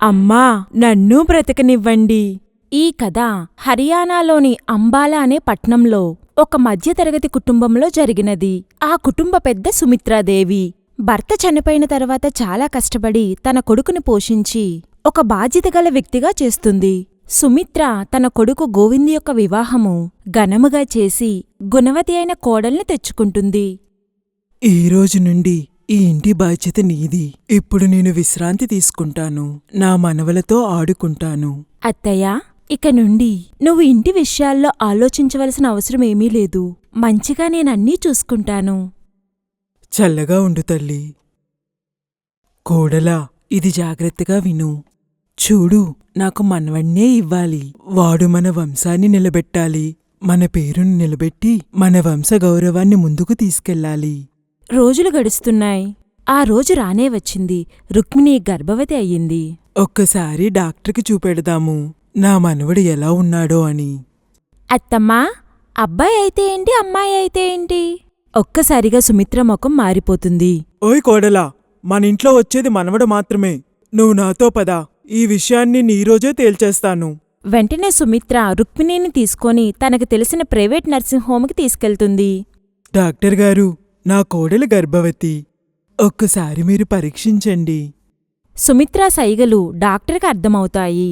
అమ్మా, నన్నూ బ్రతకనివ్వండి. ఈ కథ హర్యానాలోని అంబాలా అనే పట్నంలో ఒక మధ్యతరగతి కుటుంబంలో జరిగినది. ఆ కుటుంబ పెద్ద సుమిత్రాదేవి. భర్త చనిపోయిన తర్వాత చాలా కష్టపడి తన కొడుకుని పోషించి ఒక బాధ్యతగల వ్యక్తిగా చేస్తుంది. సుమిత్ర తన కొడుకు గోవింద్ యొక్క వివాహము ఘనముగా చేసి గుణవతి అయిన కోడల్ని తెచ్చుకుంటుంది. ఈ రోజు నుండి ఈ ఇంటి బాధ్యత నీది. ఇప్పుడు నేను విశ్రాంతి తీసుకుంటాను. నా మనవలతో ఆడుకుంటాను. అత్తయ్యా, ఇక నుండి నువ్వు ఇంటి విషయాల్లో ఆలోచించవలసిన అవసరమేమీ లేదు. మంచిగా నేనన్నీ చూసుకుంటాను. చల్లగా ఉండు తల్లి. కోడలా, ఇది జాగ్రత్తగా విను. చూడు, నాకు మనవణ్ణే ఇవ్వాలి. వాడు మన వంశాన్ని నిలబెట్టాలి. మన పేరును నిలబెట్టి మన వంశ గౌరవాన్ని ముందుకు తీసుకెళ్ళాలి. రోజులు గడుస్తున్నాయి. ఆ రోజు రానే వచ్చింది. రుక్మిణి గర్భవతి అయ్యింది. ఒక్కసారి డాక్టర్కి చూపెడదాము, నా మనవడు ఎలా ఉన్నాడో అని. అత్తమ్మా, అబ్బాయి అయితే ఏంటి, అమ్మాయి అయితే ఏంటి? ఒక్కసారిగా సుమిత్ర ముఖం మారిపోతుంది. ఓయ్ కోడలా, మనింట్లో వచ్చేది మనవడు మాత్రమే. నువ్వు నాతో పద. ఈ విషయాన్ని నీరోజే తేల్చేస్తాను. వెంటనే సుమిత్ర రుక్మిణిని తీసుకొని తనకు తెలిసిన ప్రైవేట్ నర్సింగ్ హోంకి తీసుకెళ్తుంది. డాక్టర్ గారు, నా కోడలు గర్భవతి. ఒక్కసారి మీరు పరీక్షించండి. సుమిత్ర సైగలు డాక్టర్కి అర్థమవుతాయి.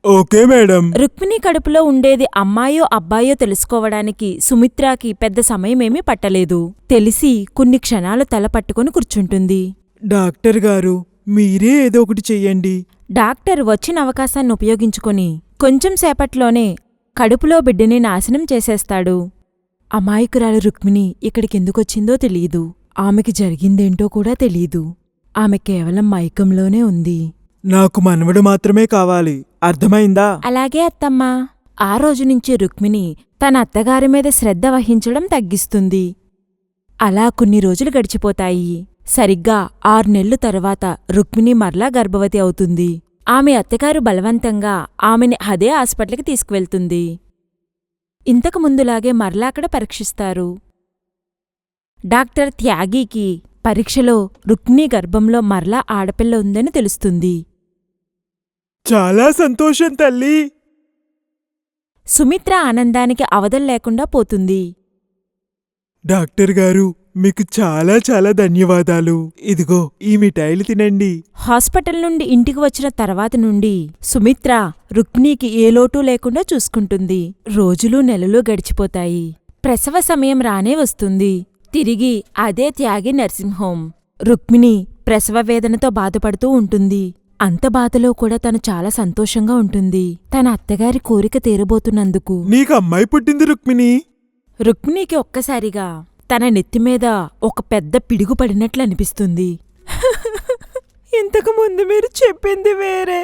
Okay madam. రుక్మిణి కడుపులో ఉండేది అమ్మాయో అబ్బాయో తెలుసుకోవడానికి సుమిత్రాకి పెద్ద సమయమేమీ పట్టలేదు. తెలిసి కొన్ని క్షణాలు తల పట్టుకుని కూర్చుంటుంది. డాక్టర్ గారు, మీరే ఏదో ఒకటి చెయ్యండి. డాక్టర్ వచ్చిన అవకాశాన్ని ఉపయోగించుకుని కొంచెం సేపట్లోనే కడుపులో బిడ్డని నాశనం చేసేస్తాడు. అమాయకురాలు రుక్మిణి ఇక్కడికెందుకొచ్చిందో తెలీదు. ఆమెకి జరిగిందేంటో కూడా తెలీదు. ఆమె కేవలం మైకంలోనే ఉంది. నాకు మనవడు మాత్రమే కావాలి, అర్థమైందా? అలాగే అత్తమ్మా. ఆ రోజునుంచి రుక్మిణి తన అత్తగారి మీద శ్రద్ధ వహించడం తగ్గిస్తుంది. అలా కొన్ని రోజులు గడిచిపోతాయి. సరిగ్గా 6 నెలలు తరువాత రుక్మిణి మరలా గర్భవతి అవుతుంది. ఆమె అత్తగారు బలవంతంగా ఆమెని అదే హాస్పిటల్కి తీసుకువెళ్తుంది. ఇంతకు ముందులాగే మరలా అక్కడ పరీక్షిస్తారు. డాక్టర్ త్యాగికి పరీక్షలో రుక్మిణి గర్భంలో మరలా ఆడపిల్ల ఉందని తెలుస్తుంది. చాలా సంతోషం తల్లి. సుమిత్ర ఆనందానికి అవధుల్లేకుండా పోతుంది. డాక్టర్ గారు, మీకు చాలా చాలా ధన్యవాదాలు. ఇదిగో ఈ మిఠాయిలు తినండి. హాస్పిటల్ నుండి ఇంటికి వచ్చిన తర్వాత నుండి సుమిత్ర రుక్మిణికి ఏ లోటూ లేకుండా చూసుకుంటుంది. రోజులు నెలలు గడిచిపోతాయి. ప్రసవ సమయం రానే వస్తుంది. తిరిగి అదే త్యాగి నర్సింగ్ హోం. రుక్మిణి ప్రసవ వేదనతో బాధపడుతూ ఉంటుంది. అంత బాధలో కూడా తను చాలా సంతోషంగా ఉంటుంది. తన అత్తగారి కోరిక తీరబోతున్నందుకు. నీకు అమ్మాయి పుట్టింది రుక్మిణి. రుక్మిణికి ఒక్కసారిగా తన నెత్తిమీద ఒక పెద్ద పిడుగు పడినట్లు అనిపిస్తుంది. ఇంతకు ముందు మీరు చెప్పింది వేరే,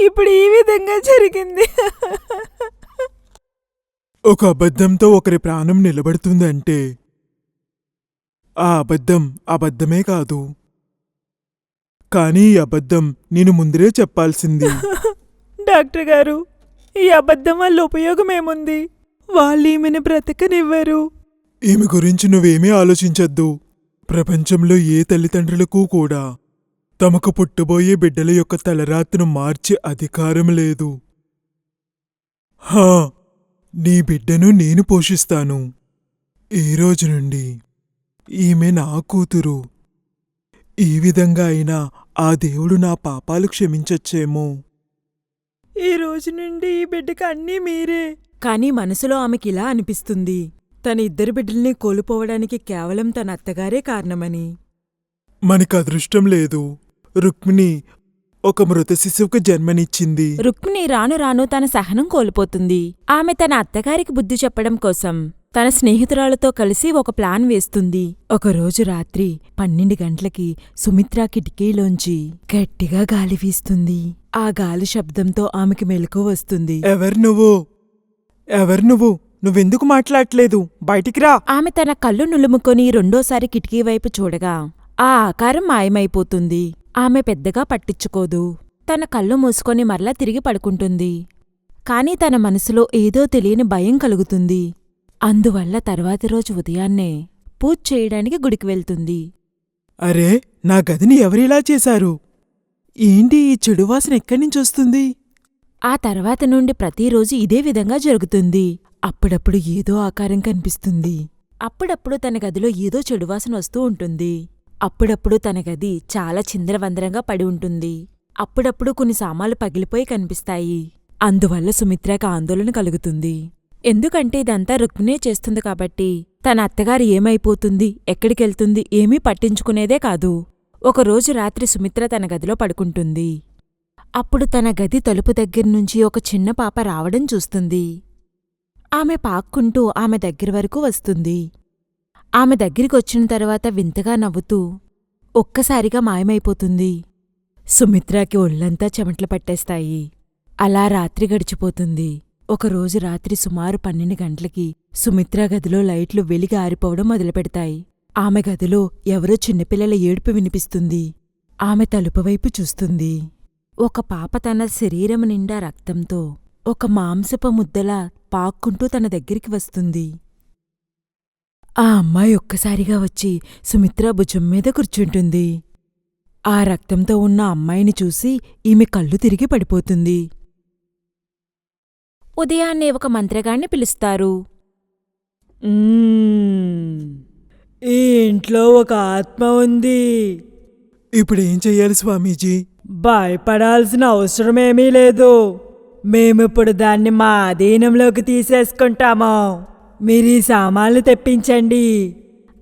ఇప్పుడు ఈ విధంగా జరిగింది. ఒక అబద్ధంతో ఒకరి ప్రాణం నిలబడుతుందంటే ఆ అబద్ధం అబద్ధమే కాదు. కానీ ఈ అబద్ధం నేను ముందరే చెప్పాల్సింది. డాక్టర్ గారు, ఈ అబద్ధం వల్ల ఉపయోగమేముంది? వాళ్ళు ఈమెను బ్రతకనివ్వరు. ఈమె గురించి నువ్వేమీ ఆలోచించొద్దు. ప్రపంచంలో ఏ తల్లిదండ్రులకు కూడా తమకు పుట్టబోయే బిడ్డల యొక్క తలరాతను మార్చే అధికారం లేదు. హా, నీ బిడ్డను నేను పోషిస్తాను. ఈ రోజు నుండి ఈమె నా కూతురు. ఈ విధంగా అయినా ఆ దేవుడు నా పాపాలు క్షమించొచ్చేమో. ఈ రోజు నుండి ఈ బిడ్డకి అన్నీ మీరే. కాని మనసులో ఆమెకిలా అనిపిస్తుంది, తన ఇద్దరు బిడ్డల్ని కోల్పోవడానికి కేవలం తన అత్తగారే కారణమని. మనకు అదృష్టం లేదు. రుక్మిణి ఒక మృత శిశువుకు జన్మనిచ్చింది. రుక్మిణి రాను రాను తన సహనం కోల్పోతుంది. ఆమె తన అత్తగారికి బుద్ధి చెప్పడం కోసం తన స్నేహితురాలతో కలిసి ఒక ప్లాన్ వేస్తుంది. ఒకరోజు రాత్రి 12 గంటలకి సుమిత్ర కిటికీలోంచి గట్టిగా గాలి వీస్తుంది. ఆ గాలి శబ్దంతో ఆమెకి మెలకువ వస్తుంది. ఎవరు నువ్వు? నువ్వెందుకు మాట్లాడట్లేదు? బయటికి రా. ఆమె తన కళ్ళు నులుముకొని రెండోసారి కిటికీ వైపు చూడగా ఆ ఆకారం మాయమైపోతుంది. ఆమె పెద్దగా పట్టించుకోదు. తన కళ్ళు మూసుకొని మరలా తిరిగి పడుకుంటుంది. కాని తన మనసులో ఏదో తెలియని భయం కలుగుతుంది. అందువల్ల తర్వాతి రోజు ఉదయాన్నే పూజ చేయడానికి గుడికి వెళ్తుంది. అరే, నా గదిని ఎవరిలా చేశారు? ఏంటి ఈ చెడు వాసన ఎక్కడి నుంచి వస్తుంది? ఆ తర్వాత నుండి ప్రతిరోజు ఇదే విధంగా జరుగుతుంది. అప్పుడప్పుడు ఏదో ఆకారం కనిపిస్తుంది. అప్పుడప్పుడు తన గదిలో ఏదో చెడువాసన వస్తూ ఉంటుంది. అప్పుడప్పుడు తన గది చాలా చిందరవందరంగా పడి ఉంటుంది. అప్పుడప్పుడు కొన్ని సామాన్లు పగిలిపోయి కనిపిస్తాయి. అందువల్ల సుమిత్రకి ఆందోళన కలుగుతుంది. ఎందుకంటే ఇదంతా రుక్మిణే చేస్తుంది కాబట్టి తన అత్తగారు ఏమైపోతుంది, ఎక్కడికెళ్తుంది ఏమీ పట్టించుకునేదే కాదు. ఒకరోజు రాత్రి సుమిత్ర తన గదిలో పడుకుంటుంది. అప్పుడు తన గది తలుపు దగ్గర్నుంచి ఒక చిన్న పాప రావడం చూస్తుంది. ఆమె పాక్కుంటూ ఆమె దగ్గర వరకు వస్తుంది. ఆమె దగ్గరికొచ్చిన తర్వాత వింతగా నవ్వుతూ ఒక్కసారిగా మాయమైపోతుంది. సుమిత్రకి ఒళ్లంతా చెమట్లు పట్టేస్తాయి. అలా రాత్రి గడిచిపోతుంది. ఒకరోజు రాత్రి సుమారు 12 గంటలకి సుమిత్ర గదిలో లైట్లు వెలిగి ఆరిపోవడం మొదలుపెడతాయి. ఆమె గదిలో ఎవరో చిన్నపిల్లల ఏడుపు వినిపిస్తుంది. ఆమె తలుపువైపు చూస్తుంది. ఒక పాప తన శరీరం నిండా రక్తంతో ఒక మాంసపు ముద్దలా పాక్కుంటూ తన దగ్గరికి వస్తుంది. ఆ అమ్మాయి ఒక్కసారిగా వచ్చి సుమిత్ర భుజం మీద కూర్చుంటుంది. ఆ రక్తంతో ఉన్న అమ్మాయిని చూసి ఈమె కళ్ళు తిరిగి పడిపోతుంది. ఉదయాన్నే ఒక మంత్రగాణ్ణి పిలుస్తారు. ఈ ఇంట్లో ఒక ఆత్మ ఉంది. ఇప్పుడేం చెయ్యాలి స్వామీజీ? భయపడాల్సిన అవసరమేమీ లేదు. మేమిప్పుడు దాన్ని మా అధీనంలోకి తీసేసుకుంటాము. మీరీ సామాన్లు తెప్పించండి.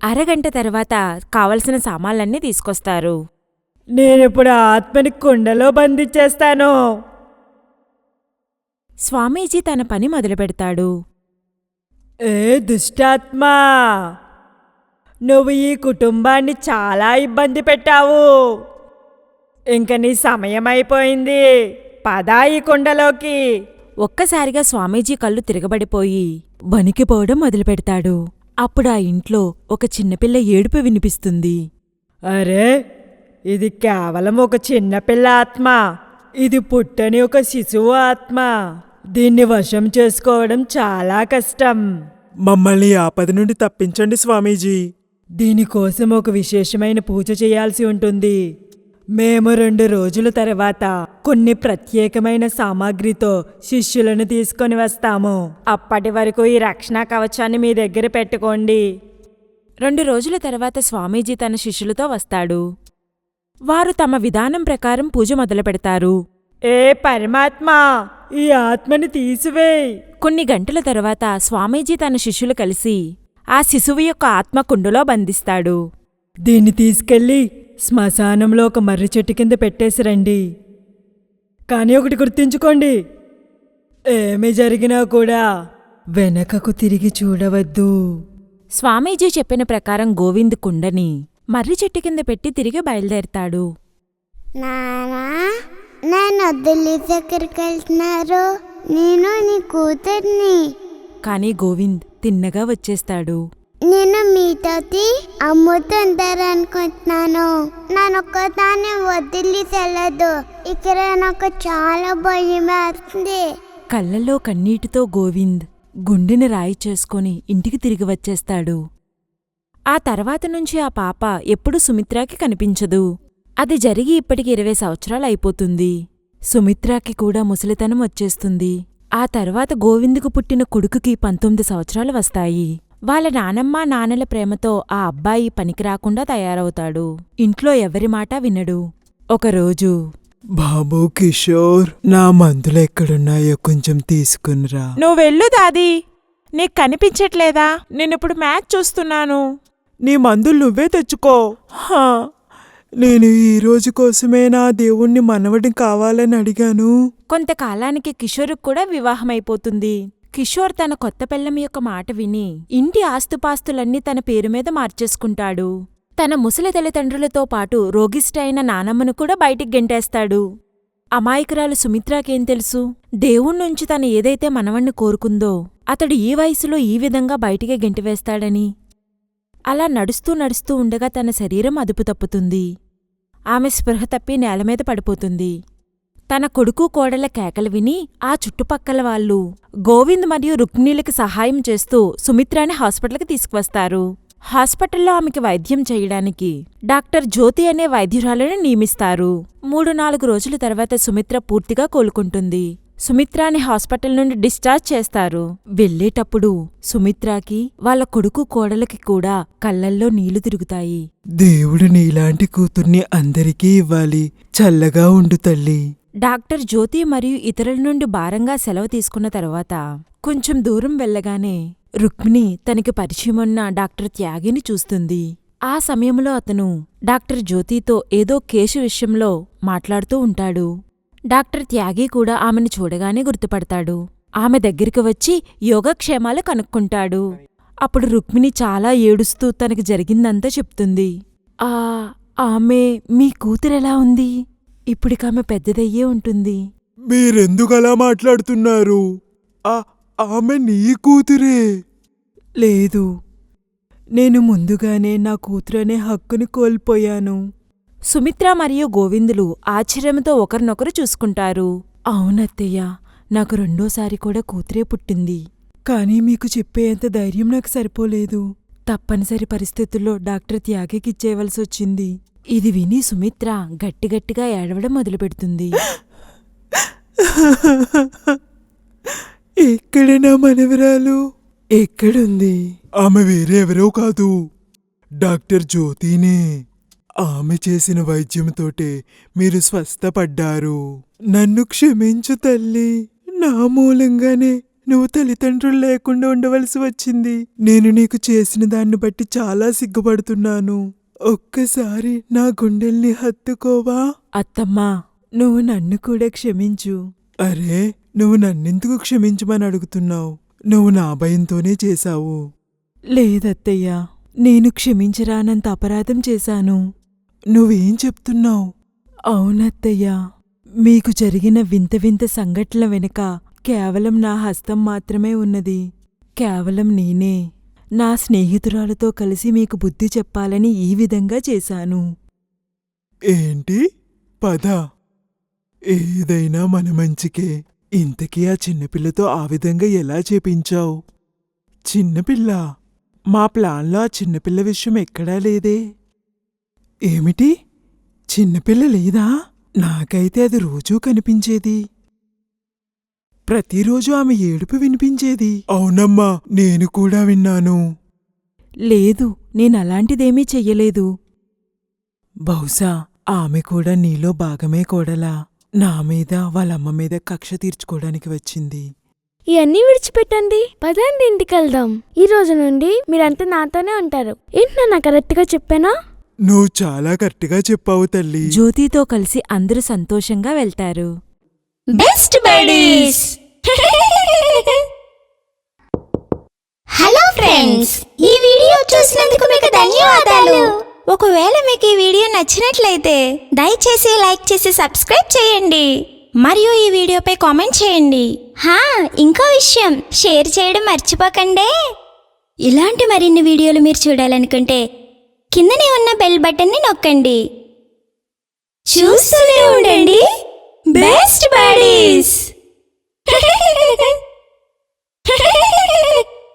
అరగంట తర్వాత కావలసిన సామాన్లన్నీ తీసుకొస్తారు. నేనిప్పుడు ఆత్మని కుండలో బంధించేస్తాను. స్వామీజీ తన పని మొదలుపెడతాడు. ఏ దుష్టాత్మా, నువ్వు ఈ కుటుంబాన్ని చాలా ఇబ్బంది పెట్టావు. ఇంక నీ సమయమైపోయింది. పదా ఈ కుండలోకి. ఒక్కసారిగా స్వామీజీ కళ్ళు తిరగబడిపోయి వణికిపోవడం మొదలుపెడతాడు. అప్పుడు ఆ ఇంట్లో ఒక చిన్నపిల్ల ఏడుపు వినిపిస్తుంది. అరే, ఇది కేవలం ఒక చిన్నపిల్ల ఆత్మ. ఇది పుట్టని ఒక శిశువు ఆత్మ. దీన్ని వశం చేసుకోవడం చాలా కష్టం. మమ్మల్ని ఆపద నుండి తప్పించండి స్వామీజీ. దీనికోసం ఒక విశేషమైన పూజ చేయాల్సి ఉంటుంది. మేము 2 రోజుల తర్వాత కొన్ని ప్రత్యేకమైన సామాగ్రితో శిష్యులను తీసుకొని వస్తాము. అప్పటి వరకు ఈ రక్షణ కవచాన్ని మీ దగ్గర పెట్టుకోండి. 2 రోజుల తర్వాత స్వామీజీ తన శిష్యులతో వస్తాడు. వారు తమ విధానం ప్రకారం పూజ మొదలుపెడతారు. ఏ పరమాత్మా, ఈ ఆత్మని తీసివేయ్. కొన్ని గంటల తర్వాత స్వామీజీ తన శిష్యులు కలిసి ఆ శిశువు యొక్క ఆత్మ కుండలో బంధిస్తాడు. దీన్ని తీసుకెళ్ళి శ్మశానంలో ఒక మర్రి చెట్టు కింద పెట్టేసిరండి. కానీ ఒకటి గుర్తుంచుకోండి, ఏమి జరిగినా కూడా వెనకకు తిరిగి చూడవద్దు. స్వామీజీ చెప్పిన ప్రకారం గోవింద్ కుండని మర్రి చెట్టు కింద పెట్టి తిరిగి బయలుదేరతాడు. నానా, నన్ను వదిలేసి ఎక్కడికి వెళ్తున్నారు? నేను నీ కూతుర్ని. కాని గోవింద్ తిన్నగా వచ్చేస్తాడు. నేను మీతోటి అమ్ముతుంటారనుకుంటున్నాను. నన్ను ఒక్కదాన్ని వదిలేసి వెళ్ళదు. ఇక్కడ నాకు చాలా భయం వేస్తుంది. కళ్ళల్లో కన్నీటితో గోవింద్ గుండెని రాయి చేసుకొని ఇంటికి తిరిగి వచ్చేస్తాడు. ఆ తర్వాత నుంచి ఆ పాప ఎప్పుడూ సుమిత్రాకి కనిపించదు. అది జరిగి ఇప్పటికి 20 సంవత్సరాలైపోతుంది. సుమిత్రాకి కూడా ముసలితనం వచ్చేస్తుంది. ఆ తర్వాత గోవిందుకు పుట్టిన కొడుకుకి 19 సంవత్సరాలు వస్తాయి. వాళ్ళ నానమ్మ నాన్నల ప్రేమతో ఆ అబ్బాయి పనికిరాకుండా తయారవుతాడు. ఇంట్లో ఎవరి మాట వినడు. ఒకరోజు, బాబూ కిషోర్, నా మందులెక్కడున్నాయో కొంచెం తీసుకునిరా. నువ్వెళ్ళు దాదీ, నీకు కనిపించట్లేదా? నేనిప్పుడు మ్యాచ్ చూస్తున్నాను. నీ మందులు నువ్వే తెచ్చుకో. నేను ఈ రోజు కోసమే నా దేవుణ్ణి మనవడి కావాలని అడిగాను. కొంతకాలానికి కిషోర్కు కూడా వివాహమైపోతుంది. కిషోర్ తన కొత్త పెళ్లం యొక్క మాట విని ఇంటి ఆస్తుపాస్తులన్నీ తన పేరు మీద మార్చేసుకుంటాడు. తన ముసలి తల్లిదండ్రులతో పాటు రోగిష్ట అయిన నానమ్మను కూడా బయటికి గెంటేస్తాడు. అమాయకురాలు సుమిత్రాకేం తెలుసు, దేవుణ్ణుంచి తను ఏదైతే మనవణ్ణి కోరుకుందో అతడు ఈ వయసులో ఈ విధంగా బయటికి గెంటివేస్తాడని. అలా నడుస్తూ నడుస్తూ ఉండగా తన శరీరం అదుపు తప్పుతుంది. ఆమె స్పృహ తప్పి నేలమీద పడిపోతుంది. తన కొడుకు కోడల కేకలు విని ఆ చుట్టుపక్కల వాళ్ళు గోవింద్ మరియు రుక్మిణీలకి సహాయం చేస్తూ సుమిత్రాని హాస్పిటల్కి తీసుకువస్తారు. హాస్పిటల్లో ఆమెకి వైద్యం చేయడానికి డాక్టర్ జ్యోతి అనే వైద్యురాలను నియమిస్తారు. 3-4 రోజుల తర్వాత సుమిత్ర పూర్తిగా కోలుకుంటుంది. సుమిత్రాని హాస్పిటల్ నుండి డిశ్చార్జ్ చేస్తారు. వెళ్ళేటప్పుడు సుమిత్రాకి వాళ్ళ కొడుకు కోడలికి కూడా కళ్ళల్లో నీళ్లు తిరుగుతాయి. దేవుడు నీలాంటి కూతుర్ని అందరికీ ఇవ్వాలి. చల్లగా ఉండు తల్లి. డాక్టర్ జ్యోతి మరియు ఇతరుల నుండి భారంగా సెలవు తీసుకున్న తర్వాత కొంచెం దూరం వెళ్ళగానే రుక్మిణి తనకి పరిచయమున్న డాక్టర్ త్యాగిని చూస్తుంది. ఆ సమయంలో అతను డాక్టర్ జ్యోతితో ఏదో కేసు విషయంలో మాట్లాడుతూ ఉంటాడు. డాక్టర్ త్యాగి కూడా ఆమెను చూడగానే గుర్తుపడతాడు. ఆమె దగ్గరికి వచ్చి యోగక్షేమాలు కనుక్కుంటాడు. అప్పుడు రుక్మిణి చాలా ఏడుస్తూ తనకి జరిగిందంతా చెప్తుంది. ఆమె మీ కూతురెలా ఉంది? ఇప్పుడికామె పెద్దదయ్యే ఉంటుంది. మీరెందుకలా మాట్లాడుతున్నారు? ఆమె నీ కూతురే. లేదు, నేను ముందుగానే నా కూతురనే హక్కుని కోల్పోయాను. సుమిత్ర మరియు గోవిందులు ఆశ్చర్యంతో ఒకరినొకరు చూసుకుంటారు. అవునత్తయ్య, నాకు రెండోసారి కూడా కూతురే పుట్టింది. కానీ మీకు చెప్పేంత ధైర్యం నాకు సరిపోలేదు. తప్పనిసరి పరిస్థితుల్లో డాక్టర్ త్యాగికిచ్చేయవలసొచ్చింది. ఇది విని సుమిత్ర గట్టిగట్టిగా ఏడవడం మొదలుపెడుతుంది. ఎక్కడ నా మనవరాలు? ఎక్కడుంది? ఆమె వేరే ఎవరో కాదు, డాక్టర్ జ్యోతినే. ఆమె చేసిన వైద్యంతోటే మీరు స్వస్థపడ్డారు. నన్ను క్షమించు తల్లి. నా మూలంగానే నువ్వు తల్లిదండ్రులు లేకుండా ఉండవలసి వచ్చింది. నేను నీకు చేసిన దాన్ని బట్టి చాలా సిగ్గుపడుతున్నాను. ఒక్కసారి నా గుండెల్ని హత్తుకోవా? అత్తమ్మా, నువ్వు నన్ను కూడా క్షమించు. అరే, నువ్వు నన్నెందుకు క్షమించమని అడుగుతున్నావు? నువ్వు నా భయంతోనే చేశావు. లేదత్తయ్యా, నేను క్షమించరానంత అపరాధం చేశాను. నువ్వేం చెప్తున్నావు? అవునత్తయ్యా, మీకు జరిగిన వింత వింత సంఘటనల వెనుక కేవలం నా హస్తం మాత్రమే ఉన్నది. కేవలం నేనే నా స్నేహితురాలతో కలిసి మీకు బుద్ధి చెప్పాలని ఈ విధంగా చేశాను. ఏంటి? పద, ఏదైనా మన మంచికే. ఇంతకీ ఆ చిన్నపిల్లతో ఆ విధంగా ఎలా చేపించావు? చిన్నపిల్ల? మా ప్లాన్లో ఆ చిన్నపిల్ల విషయం ఎక్కడా లేదే. ఏమిటి? చిన్నపిల్ల లేదా? నాకైతే అది రోజూ కనిపించేది. ప్రతిరోజు ఆమె ఏడుపు వినిపించేది. అవునమ్మా, నేను కూడా విన్నాను. లేదు, నేనలాంటిదేమీ చెయ్యలేదు. బహుశా ఆమె కూడా నీలో భాగమే కోడలా. నా మీద వాళ్ళమ్మ మీద కక్ష తీర్చుకోవడానికి వచ్చింది. ఇవన్నీ విడిచిపెట్టండి, పదండి ఇంటికెళ్దాం. ఈ రోజు నుండి మీరంతా నాతోనే ఉంటారు. ఏంటి నాన్న, కరెక్ట్గా చెప్పానా? నువ్వు చాలా కరెక్ట్గా చెప్పావు తల్లి. జ్యోతితో కలిసి అందరూ సంతోషంగా వెళ్తారు. Best buddies. హలో ఫ్రెండ్స్, ఈ వీడియో చూసినందుకు మీకు ధన్యవాదాలు. ఒకవేళ మీకు ఈ వీడియో నచ్చినట్లయితే దయచేసి లైక్ చేసి సబ్స్క్రైబ్ చేయండి మరియు ఈ వీడియోపై కామెంట్ చేయండి. ఇంకో విషయం, షేర్ చేయడం మర్చిపోకండి. ఇలాంటి మరిన్ని వీడియోలు మీరు చూడాలనుకుంటే కిందనే ఉన్న బెల్ బటన్ని నొక్కండి. చూస్తూనే ఉండండి బెస్ట్ బడీస్.